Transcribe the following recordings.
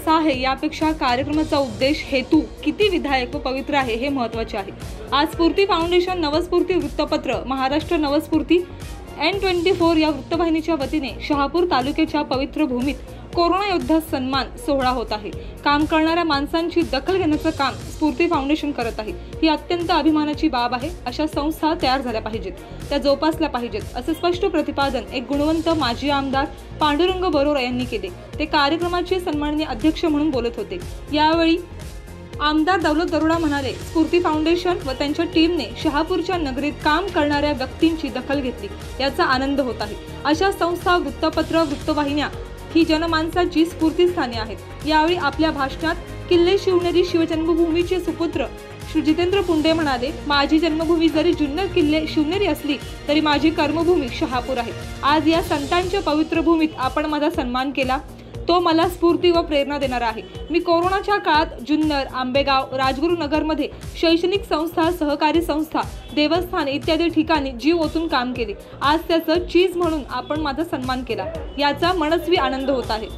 कसा आहे यापेक्षा कार्यक्रमाचा उद्देश, हेतू किती विधायक व पवित्र आहे हे महत्त्वाचे आहे। आज स्फूर्ती फाउंडेशन, नवस्फूर्ती वृत्तपत्र, महाराष्ट्र नवस्फूर्ती N24 या वृत्तवाहिनीच्या वतीने शहापूर तालुक्याच्या पवित्र भूमीत कोरोना योद्धा सन्मान सोहळा होत आहे। काम करणाऱ्या माणसांची दखल घेण्याचं काम स्फूर्ती फाउंडेशन करत आहे। ही अत्यंत अभिमानाची बाब आहे। अशा संस्था तयार झाल्या पाहिजेत, त्या जोपासल्या पाहिजेत असे स्पष्ट प्रतिपादन एक गुणवंत माजी आमदार पांडुरंग बरोरा यांनी केले। ते कार्यक्रमाचे सन्माननीय अध्यक्ष म्हणून बोलत होते। यावेळी आमदार दौलत दरोडा म्हणाले, स्फूर्ती फाउंडेशन व त्यांच्या टीमने शहापूरच्या नगरीत काम करणाऱ्या व्यक्तींची दखल घेतली, याचा आनंद होत आहे। अशा संस्था, वृत्तपत्र, वृत्तवाहिन्या ही जनमानसाची स्फूर्तीस्थाने आहेत। यावेळी आपल्या भाषणात किल्ले शिवनेरी शिवजन्मभूमीचे सुपुत्र श्री जितेंद्र पुंडे म्हणाले, माझी जन्मभूमी जरी जुन्नर किल्ले शिवनेरी असली तरी माझी कर्मभूमी शहापूर आहे। आज या संतांच्या पवित्र भूमीत आपण माझा सन्मान केला, तो मला स्फूर्ती व प्रेरणा देणारा आहे। मी कोरोनाच्या काळात जुन्नर, आंबेगाव, राजगुरुनगरमध्ये शैक्षणिक संस्था, सहकारी संस्था, देवस्थान इत्यादी ठिकाणी जीव ओतून काम केले। आज त्याचं चीज म्हणून आपण माझा सन्मान केला, याचा मनस्वी आनंद होत आहे।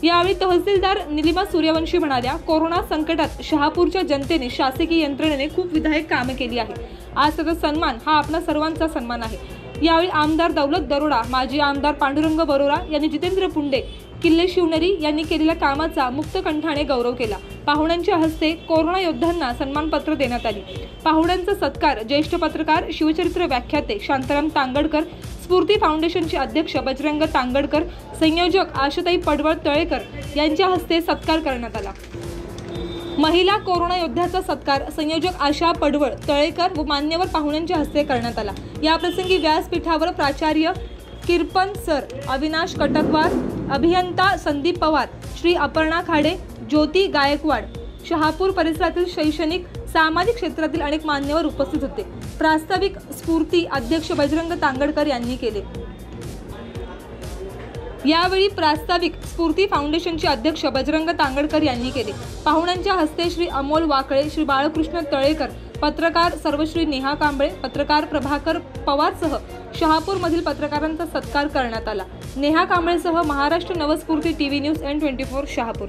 यावेळी तहसीलदार निलिमा सूर्यवंशी म्हणाल्या, कोरोना संकटात शहापूरच्या जनतेने, शासकीय यंत्रणेने खूप विधायक कामे केली आहे। आज त्याचा सन्मान हा आपला सर्वांचा सन्मान आहे। यावेळी आमदार दौलत दरोडा, माजी आमदार पांडुरंग बरोरा यांनी जितेंद्र पुंडे, किल्ले शिवनेरी यांनी केलेल्या कामाचा मुक्तकंठाने गौरव केला। पाहुण्यांच्या हस्ते कोरोना योद्ध्यांना सन्मानपत्र देण्यात आली। पाहुण्यांचा सत्कार ज्येष्ठ पत्रकार, शिवचरित्र व्याख्याते शांताराम तांगडकर, स्फूर्ती फाउंडेशनचे अध्यक्ष बजरंग तांगडकर, संयोजक आशाताई पडवळ तळेकर यांच्या हस्ते सत्कार करण्यात आला। महिला कोरोना योद्ध्याचा सत्कार संयोजक आशा पडवळ तळेकर व मान्यवर पाहुण्यांच्या हस्ते करण्यात आला। या प्रसंगी व्यासपीठावर प्राचार्य किरपन सर, अविनाश कटकवार, अभियंता संदीप पवार, श्री अपर्णा खाडे, ज्योती गायकवाड, शहापूर परिसरातील शैक्षणिक, सामाजिक क्षेत्रातील अनेक मान्यवर उपस्थित होते। प्रास्ताविक स्फूर्ती अध्यक्ष बजरंग तांगडकर यांनी केले। यावेळी प्रास्ताविक स्फूर्ती फाउंडेशनचे अध्यक्ष बजरंग तांगडकर यांनी केले। पाहुण्यांच्या हस्ते श्री अमोल वाकळे, श्री बाळकृष्ण तळेकर, पत्रकार सर्वश्री नेहा कांबळे, पत्रकार प्रभाकर पवारसह शहापूर मधील पत्रकारांचा सत्कार करण्यात आला। नेहा कांबळेसह Maharashtra Navasphurti TV news N24 Shahapur.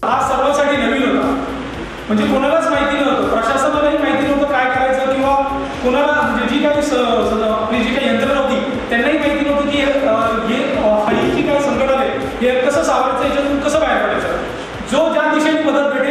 हा सर्वांसाठी नवीन होता, म्हणजे कोणालाच माहिती नव्हतं, प्रशासनालाही माहिती नव्हतं काय करायचं किंवा कोणाला म्हणजे जी काही आपली जी काही यंत्रणा होती त्यांनाही माहिती नव्हतं की ही जी काही संकट आले हे कसं सावरायचं, याच्यातून कसं बाहेर पडायचं। जो ज्या दिशेने मदत भेटेल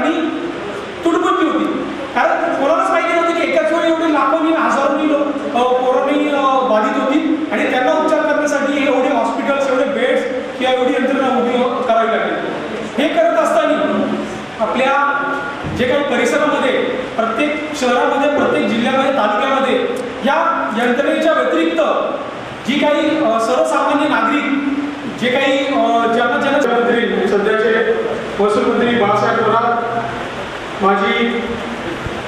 आणि तुटपुंजी होती. कारण कोणालाच माहिती नव्हती की एकाच वेळी एवढे लाखोनी हजारोनी कोरोनानी बाधित होती आणि त्यांना उपचार करण्यासाठी एवढे हॉस्पिटल्स, एवढे बेड्स किंवा एवढी यंत्रणा उभी करावी लागली. हे करत असताना आपल्या जे काही परिसरामध्ये, प्रत्येक शहरामध्ये, प्रत्येक जिल्ह्यामध्ये, तालुक्यामध्ये या यंत्रणेच्या व्यतिरिक्त जी काही सर्वसामान्य नागरिक जे काही ज्यांना मंत्री, सध्याचे महसूल मंत्री बाळासाहेब थोरात, माजी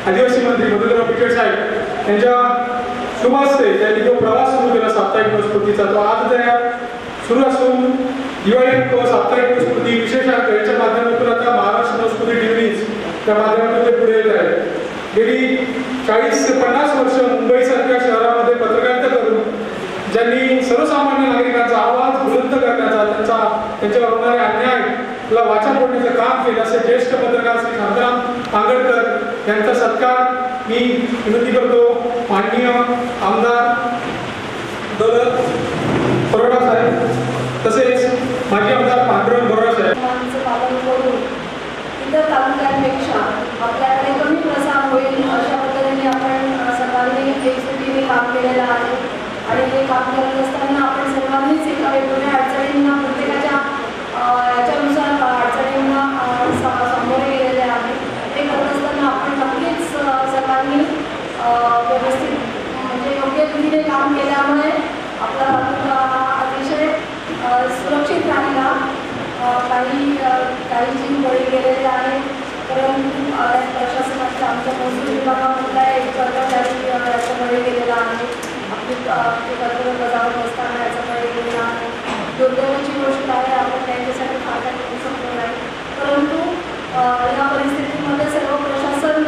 आदिवासी मंत्री मधुकरराव पिचड साहेब यांच्या शुभ हस्ते त्यांनी जो प्रवास सुरू केला साप्ताहिक नवस्फूर्तीचा, तो आज सुरू असून दिवाळी साप्ताहिक नवस्फूर्ती विशेष याच्या माध्यमातून आता महाराष्ट्र नवस्फूर्ती डिव्हिज त्या माध्यमातून ते पुढे येत आहे. गेली 40 ते 50 वर्ष मुंबईसारख्या शहरामध्ये पत्रकारिता करून ज्यांनी सर्वसामान्य नागरिकांचा आवाज बुलंद करण्याचा, त्यांच्यावर होणारे अन्यायाला वाचा फोडण्याचं काम केलं असे ज्येष्ठ पत्रकार श्री शांताराम पांगळकर यांचा सत्कार मी विनंती करतो. माननीय आमदार दौलत बरोडा साहेब तसेच माजी आमदार पांडुरंग बरोडा साहेब पालन करून इतर तालुक्यांपेक्षा आपल्याकडे कमी प्रसार होईल अशा पद्धतीने आपण सर्वांनी एकजुटीने काम केलेलं आहे. आणि हे काम करत असताना आपण सर्वांनीच एका वेगवेगळ्या अडचणींना, प्रत्येकाच्या याच्यानुसार अडचणींना सामोरे गेलेले आहे. हे करत असताना आपण नक्कीच सर्वांनी व्यवस्थित म्हणजे योग्य रीतीने काम केल्यामुळे आपला तालुका अतिशय सुरक्षित राहिला. काही जीव बळी गेलेले आहे, परंतु प्रशासनाच्या आमच्या महसूल विभागामधला एक कर्मचारी याचा बळी गेलेला आहे. आपली कर्तव्य बजावत असताना याचा बळी गेलेला आहे. दुर्दैवाची गोष्ट आहे, आपण त्यांच्यासाठी फार काही करू शकलो नाही. परंतु या परिस्थितीमध्ये सर्व प्रशासन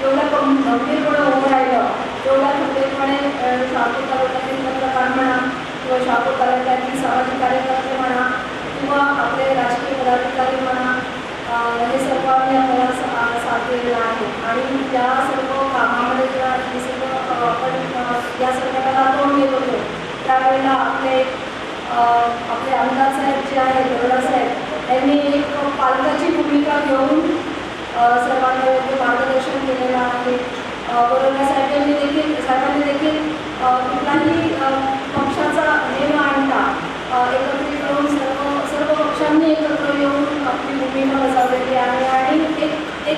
एवढ्या गंभीरपणे उभं राहिलं, एवढ्या खंबीरपणे शहापूर तालुक्यातील पत्रकार म्हणा किंवा शहापूर तालुक्यातील सामाजिक कार्यकर्ते म्हणा किंवा आपले राजकीय पदाधिकारी म्हणा, हे सर्वांनी आपल्याला साथ दिलेला आहे. आणि त्या सर्व कामामध्ये जेव्हा हे सर्व आपण या संकटाला तोंड देत होतो त्यावेळेला आपले आमदार साहेब जे आहेत, बरोडा साहेब यांनी एक पालकाची भूमिका घेऊन सर्वांना योग्य मार्गदर्शन केलेलं आहे. बरोडा साहेबांनी देखील कुठलाही पक्षाचा हे न आणता एकत्रित करून सर्व पक्षांनी एकत्र येऊन आपली भूमिका बजावलेली आहे. आणि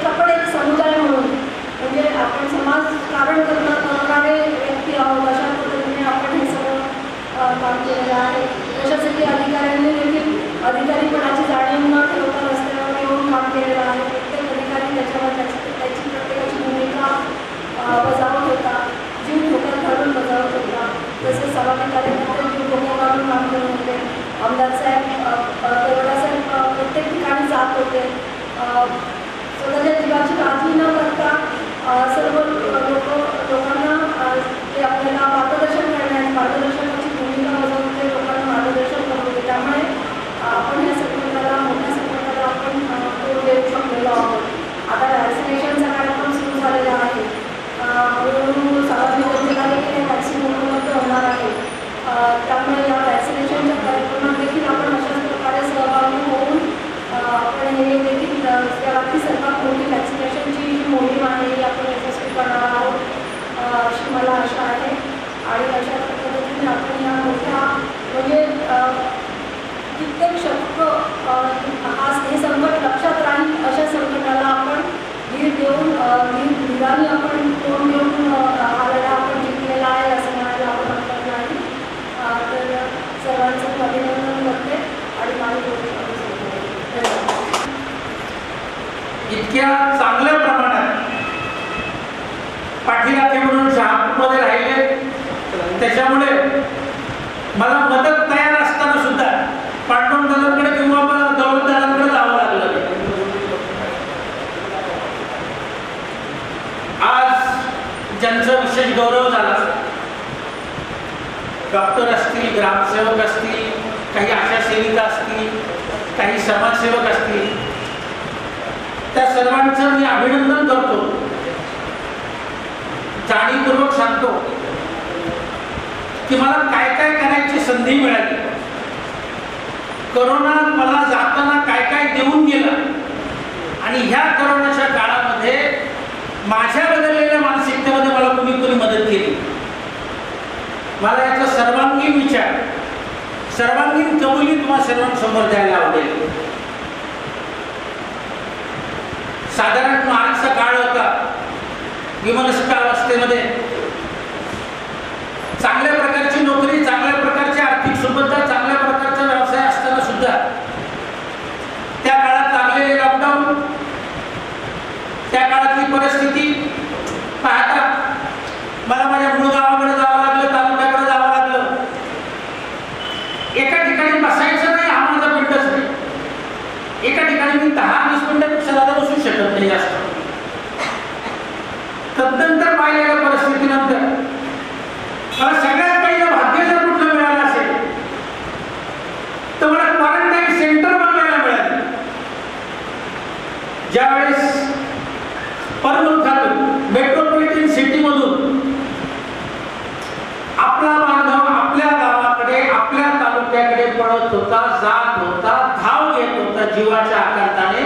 आपण एक समुदाय म्हणून म्हणजे आपण समाजकारण करणारे व्यक्ती आहोत, अशा पद्धतीने आपण हे सगळं काम केलेलं आहे. प्रशासकीय अधिकाऱ्यांनी देखील अधिकारीपणाची जाणीव न ठेवता रस्त्यावर येऊन काम केलेलं आहे. प्रत्येक अधिकारी त्याच्यावर त्याची प्रत्येकाची भूमिका बजावत होता, जीव धोक्यात घालून बजावत होता. तसेच सामाजिक कार्यकर्ते जीव धोक्यात घालून काम करत होते. आमदार साहेब, बरोडा साहेब प्रत्येक ठिकाणी जात होते. स्वतःच्या जीवाची काळजी न करता सर्व लोकांना ते आपल्याला मार्गदर्शनाची भूमिका बजावून ते लोकांना मार्गदर्शन करत होते. त्यामुळे आपण या मोठ्या संकटाला आपण तोंड देऊ शकलेलो आहोत. आता व्हॅक्सिनेशनचा कार्यक्रम सुरू झालेला आहे. हळूहळू सार्वजनिक देखील हे व्हॅक्सिन उपलब्ध होणार आहे. त्यामुळे या व्हॅक्सिनेशनच्या कार्यक्रमात देखील आपण अशाच प्रकारे सहभागी होऊन आपण हे देखील जगातली सर्वात मोठी व्हॅक्सिनेशनची जी मोहीम आहे ही आपण यशस्वी करणार आहोत अशी मला आशा आहे. आणि अशा पद्धतीने आपण या मोठ्या म्हणजे कित्येक हे संकट लक्षात राहील अशा संकटाला आपण धीराने आपण तोंड देऊन हा लढा आपण जिंकलेला आहे असं म्हणायला आपण हरकत नाही. तर सर्वांचं अभिनंदन करते आणि माझी इतक्या चांगल्या प्रमाणात पाठीराखे म्हणून शहापूरमध्ये राहिले, त्याच्यामुळे मला मदत तयार असताना सुद्धा पांडुरंग दादांकडे किंवा दौलत दादांकडे जावं लागलं. आज ज्यांचा विशेष गौरव झाला, डॉक्टर असतील, ग्रामसेवक असतील, काही आशा सेविका असतील, काही समाजसेवक असतील, त्या सर्वांचं मी अभिनंदन करतो. जाणीवपूर्वक सांगतो की मला काय काय करायची संधी मिळाली. करोना मला जाताना काय काय देऊन गेला आणि ह्या कोरोनाच्या काळामध्ये माझ्या बदललेल्या मानसिकतेमध्ये मला कुणी मदत केली. मला याचा सर्वांगीण विचार, सर्वांगीण कबुली तुम्हाला सर्वांसमोर द्यायला आवडेल. साधारण मार्चचा काळ होता. विमनस्क अवस्थेमध्ये चांगल्या प्रकारची नोकरी, चांगल्या प्रकारची आर्थिक सुबत्ता, चांगल्या प्रकारचा व्यवसाय असताना सुद्धा त्या काळात लागलेले लॉकडाऊन, त्या काळातली परिस्थिती पाहता मला माझ्या मूळ गावाकडे जावं लागलं, तालुक्याकडे जावं लागलं. एका ठिकाणी बसायचं नाही हा माझा मिनिटच नाही. एका ठिकाणी मी 10-20 मिनिटापेक्षा जादा बसू शकत नाही जास्त. तदनंतर पाहिलेल्या परिस्थितीनंतर मला सगळ्यात पहिलं भाग्य जर कुठलं मिळालं असेल तर मला क्वारंटाईन सेंटर बनवायला मिळालं. ज्यावेळेस परमुखातून मेट्रोपॉलिटन सिटीमधून आपला बांधव आपल्या गावाकडे, आपल्या तालुक्याकडे पळत होता, जात होता, धाव घेत होता जीवाच्या आकांताने,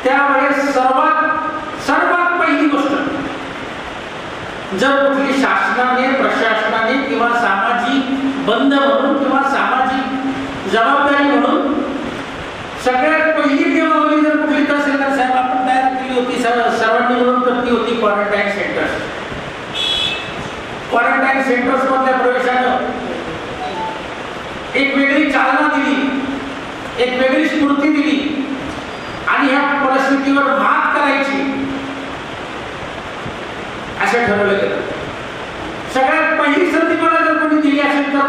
त्यावेळेस सर्वात पहिली गोष्ट जर कुठली शासनाने, प्रशासनाने किंवा सामाजिक बंध म्हणून किंवा सामाजिक जबाबदारी म्हणून सगळ्यात पहिली नियमावली जर कुठली तहसीलदार साहेब आपण तयार केली होती, सर्वांनी मिळून करती होती क्वारंटाईन सेंटर्स. क्वारंटाईन सेंटर्स मधल्या प्रवेशानं एक वेगळी चालना दिली, एक वेगळी स्फूर्ती दिली आणि ह्या परिस्थितीवर मात करायची असं ठरवलं गेलं. सगळ्यात पहिली संधी मला जर कोणी दिली असेल तर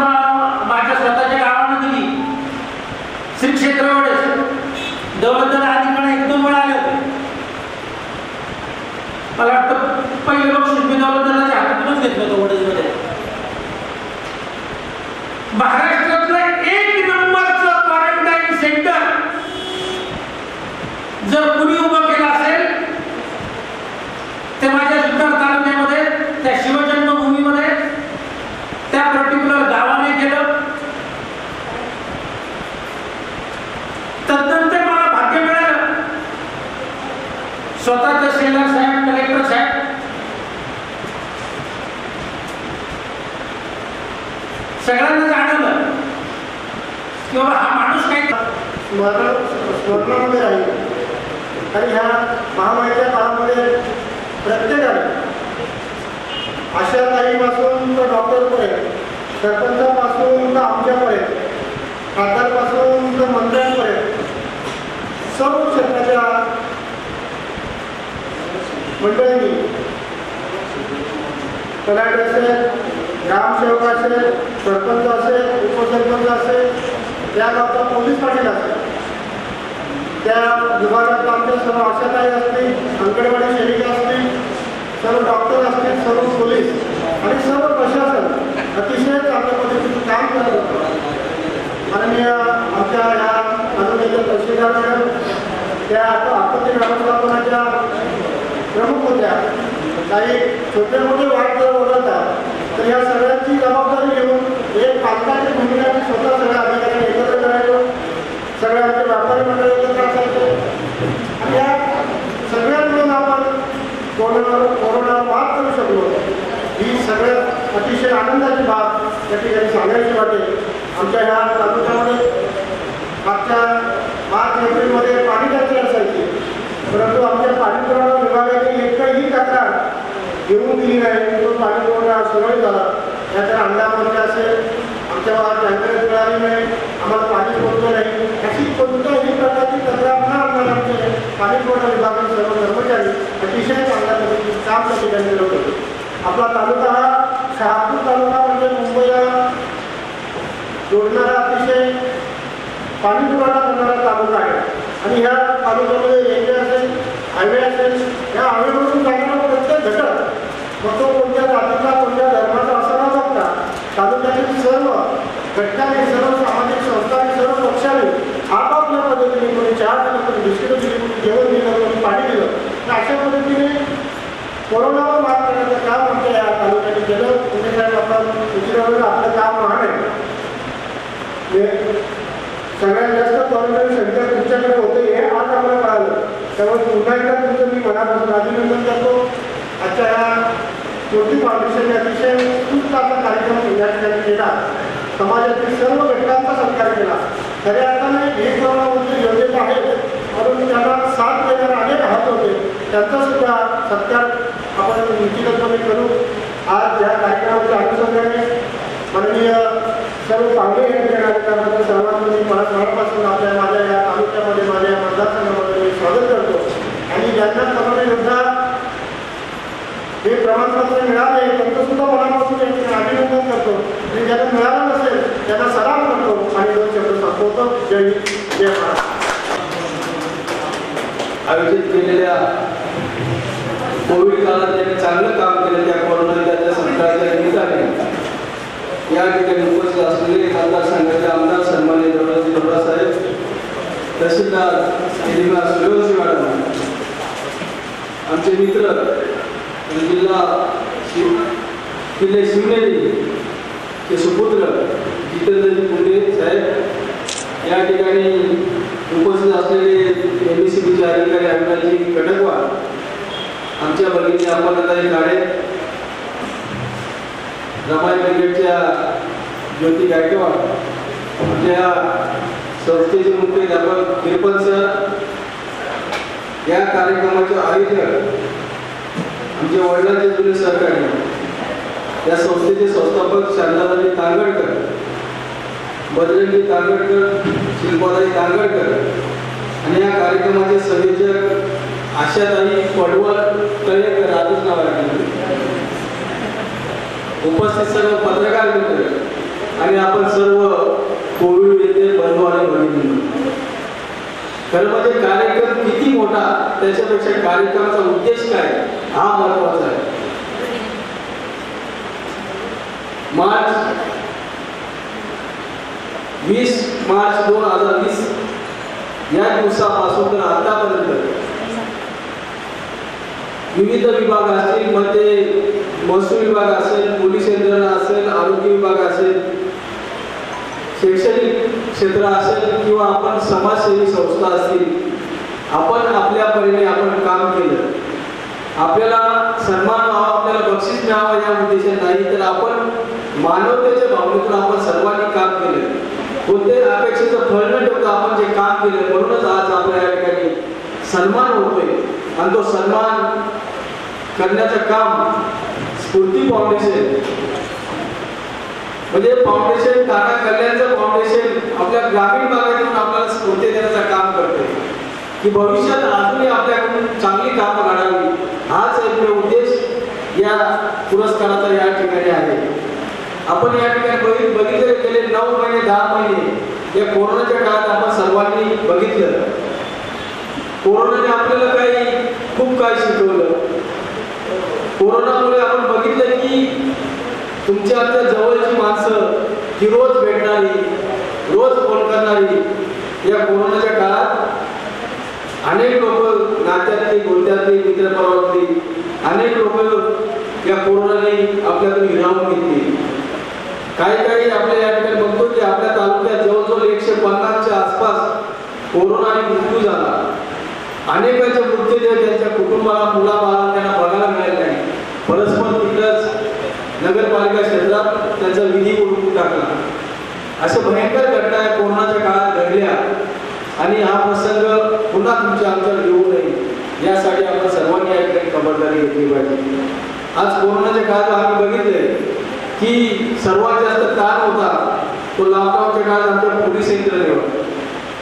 माझ्या स्वतःच्या गावानं दिली. श्री क्षेत्र दौलतदार आधीपणा 1-2 वेळा आले होते. मला वाटतं पहिलं बक्षीस मी दौलतदाराच्या हातातूनच घेतलं होतं वडजमध्ये. महाराष्ट्रातलं 1 नंबरचं क्वारंटाईन सेंटर जर कुणी उभं केलं असेल ते माझ्या सुद्धा तालुक्यामध्ये, त्या शिवजन्मभूमीमध्ये, त्या पर्टिक्युलर गावाने केलं. तदनंतर मला भाग्य मिळालं स्वतः तहसीलदार साहेब, कलेक्टर साहेब सगळ्यांना जाणवलं की बाबा हा माणूस काय स्मरणामध्ये राहील. आणि ह्या महामारीच्या काळामध्ये प्रत्येकाने आशाताईपासून तर डॉक्टरपर्यंत, सरपंचापासून तर आमच्यापर्यंत, खासदारपासून तर मंत्र्यांपर्यंत सर्व क्षेत्राच्या मंडळींनी, तलाठी असेल, ग्रामसेवक असेल, सरपंच असेल, उपसरपंच असेल, त्या गावचा पोलीस पाटील असेल, त्या विभागात आमच्या सर्व आशाताई असतील, अंगणवाडी सेविका असतील, सर्व डॉक्टर असतील, सर्व पोलीस आणि सर्व प्रशासन अतिशय चांगल्या पद्धतीचं काम करत होतं. आणि आमच्या ह्या तालुक्याच्या तहसीलदार मॅडम त्या आपत्ती व्यवस्थापनाच्या प्रमुख होत्या. काही छोटे मोठे वाद जर ओढवतात तर या सगळ्यांची जबाबदारी घेऊन एक पालकाची भूमिका स्वतः सगळ्या अधिकाऱ्यांनी एकत्र करायचो. सगळ्या आमचे व्यापारी मंडळ एकत्र असायचे आणि या सगळ्या मिळून आपण कोरोना मात करू शकलो. ही सगळ्यात अतिशय आनंदाची बाब या ठिकाणी सांगायची वाटेल. आमच्या ह्या तालुक्यामध्ये मागच्या मार्च एप्रिलमध्ये पाणी टंचाई असायची, परंतु आमच्या पाणी पुरवठा विभागाने एकही तक्रार घेऊन दिली नाही. तो पाणी पुरवठा सुरळीत झाला. त्याच्या अंगामध्ये असेल, आमच्या भागात टँकर मिळाली नाही, आम्हाला पाणी पुरवठा नाही, अशी कोणत्याही प्रकारची तक्रार न आणणार आमचे पाणी पुरवठा विभागाचे सर्व कर्मचारी अतिशय चांगल्या पद्धतीने काम त्या ठिकाणी करत होते. आपला तालुका हा शहापूर तालुका म्हणजे मुंबईला जोडणारा अतिशय पाणी पुरवठा करणारा तालुका आहे. आणि ह्या तालुक्यामध्ये रेल्वे असेल, हायवे असेल, या हायवेवरून जाणारा प्रत्येक घटक मग तो कोणत्या जातीचा, कोणत्या धर्माचा असा न बघता तालुक्यातील सर्व घटकाने, सर्व सामाजिक संस्थांनी, सर्व पक्षाने आपापल्या पद्धतीने कोणी चहा दिलं, कोणी बिस्किटं दिली, कोणी जेवण दिलं, कोणी पाणी दिलं. तर अशा पद्धतीने कोरोनावर मात करण्याचं काम आमच्या या तालुक्याने केलं. कुठे साहेब आपण उशिरावर आपलं काम महान आहे. सगळ्यात जास्त क्वारंटाईन सेंटर तुमच्याकडे होते हे आज आम्हाला कळालं. त्यामुळे पुन्हा एकदा तुमचं मी मनापासून अभिनंदन करतो. आजच्या या स्फूर्ती फाउंडेशनने अतिशय उत्कृष्ट असा कार्यक्रम या ठिकाणी केला. समाजातील सर्व घटकांचा सत्कार केला. खऱ्या अर्थाने हे कोरोनामध्ये योजना आहेत म्हणून त्यांना साथ देणारे अनेक हात होते, त्यांचा सुद्धा सत्कार आपण निश्चितपणे करू. आज या कार्यक्रमाच्या अनुषंगाने माननीय सर्व पाहुणे या ठिकाणी आले त्याबद्दल सर्वांचं मी मनापासून माझ्या या तालुक्यामध्ये माझ्या या मतदारसंघामध्ये मी स्वागत करतो. आणि ज्यांना सर्वांनी सुद्धा हे प्रमाणपत्र मिळाले त्यांचं सुद्धा मनापासून अभिनंदन करतो. आणि ज्यांना मिळालं नसेल त्यांना सलाम करतो आणि दोन शब्द संपवतो. जय हिंद, जय महाराष्ट्र. आयोजित केलेल्या कोविड काळात त्यांनी चांगलं काम केलं. त्या कोरोनाच्या संकटाच्या निमित्ताने या ठिकाणी उपस्थित असलेले मतदारसंघाचे आमदार सन्माननीय दौलतजी साहेब, तहसीलदार सूर्यवंशी मॅडम, आमचे मित्र जिल्हा किल्ले शिवनेरी चे सुपुत्र जितेंद्रजी पुंडे साहेब, या ठिकाणी उपस्थित असलेले MSCBचे अधिकारी अविनाशजी कटकवार, आमच्या भगिनी अपर्णाताई काळे, रमाई ब्रिगेडच्या ज्योती गायकवाड, आपल्या संस्थेचे मुख्याध्यापक किरपण सर, या कार्यक्रमाचे आयोजक आमचे वडिलांचे जुने सहकारी, या संस्थेचे संस्थापक शांताबाई तांगडकर, बजरंगी तांगडकर, शिल्पाताई तांगडकर आणि या कार्यक्रमाचे संयोजक आशाताई पडवळ तळेकर, आजच नाव आहे. उपस्थित सर्व पत्रकार मित्र आणि आपण सर्व कोविड येथे बंधू आणि भगिनी, खरं म्हणजे कार्यक्रम किती मोठा त्याच्यापेक्षा कार्यक्रमाचा उद्देश काय हा महत्वाचा आहे. वीस मार्च 2020 या दिवसापासून तर आतापर्यंत विविध विभाग असतील, मग ते महसूल विभाग असेल, पोलीस यंत्रणा असेल, आरोग्य विभाग असेल, शैक्षणिक क्षेत्र असेल किंवा आपण समाजसेवी संस्था असतील, आपण आपल्या परीने आपण काम केलं. आपल्याला सन्मान व्हावा, आपल्याला बक्षीस मिळावं या उद्देशाने नाही, तर आपण मानवतेच्या भावनेतून आपण सर्वांनी काम केलं. कोणते अपेक्षेचं फळ न ठेवता आपण जे काम केलं, म्हणूनच आज आपल्या या ठिकाणी सन्मान होतोय. आणि तो सन्मान करण्याचं काम स्फूर्ती फाउंडेशन म्हणजे फाउंडेशन, टाटा कल्याणचं फाउंडेशन आपल्या ग्रामीण भागातून आपल्याला स्फूर्ती देण्याचं काम करते की भविष्यात अजूनही आपल्याकडून चांगली कामं घडावी. हाच एक उद्देश या पुरस्काराचा या ठिकाणी आहे. आपण या ठिकाणी बघितले गेले 9 महिने 10 महिने या कोरोनाच्या काळात आपण सर्वांनी बघितलं. कोरोनाने आपल्याला खूप काही शिकवलं. कोरोनामुळे आपण बघितलं की तुमच्या आमच्या जवळची माणसं की रोज भेटणारी, रोज फोन करणारी, या कोरोनाच्या काळात अनेक लोक नात्यातली, गोत्यातली, मित्रपरिवारातली अनेक लोक या कोरोनाने आपल्यातून हिरावून घेतली. काही आपल्या या ठिकाणी बघतो की आपल्या तालुक्यात जवळजवळ 150च्या आसपास कोरोनाने मृत्यू झाला. अनेकांचे मृत्यूदेह त्यांच्या कुटुंबाला, मुलाबाळाला त्यांना बघायला मिळाले नाही. परस्पर तिथंच नगरपालिका क्षेत्रात त्यांचा विधी उडवून टाकला. अशा भयंकर घटना कोरोनाच्या काळात घडल्या आणि हा प्रसंग पुन्हा तुमच्या आमच्यावर येऊ नये यासाठी आपण सर्वांनी या ठिकाणी खबरदारी घेतली पाहिजे. आज कोरोनाच्या काळात आम्ही बघितले की सर्वात जास्त ताण होता तो लॉकडाऊनच्या काळात आमच्या पोलीस यंत्रणेवर,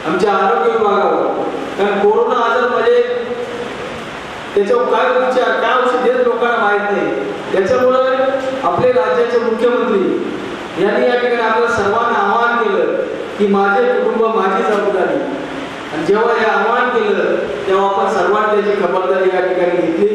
आमच्या आरोग्य विभागावर. कारण कोरोना आजार म्हणजे त्याच्यावर काय उपचार, काय औषध देत लोकांना माहीत नाही. त्याच्यामुळे आपले राज्याचे मुख्यमंत्री यांनी या ठिकाणी आपल्याला सर्वांना आवाहन केलं की माझे कुटुंब माझी जबाबदारी. आणि जेव्हा हे आवाहन केलं तेव्हा आपण सर्वांनी त्याची खबरदारी या ठिकाणी घेतली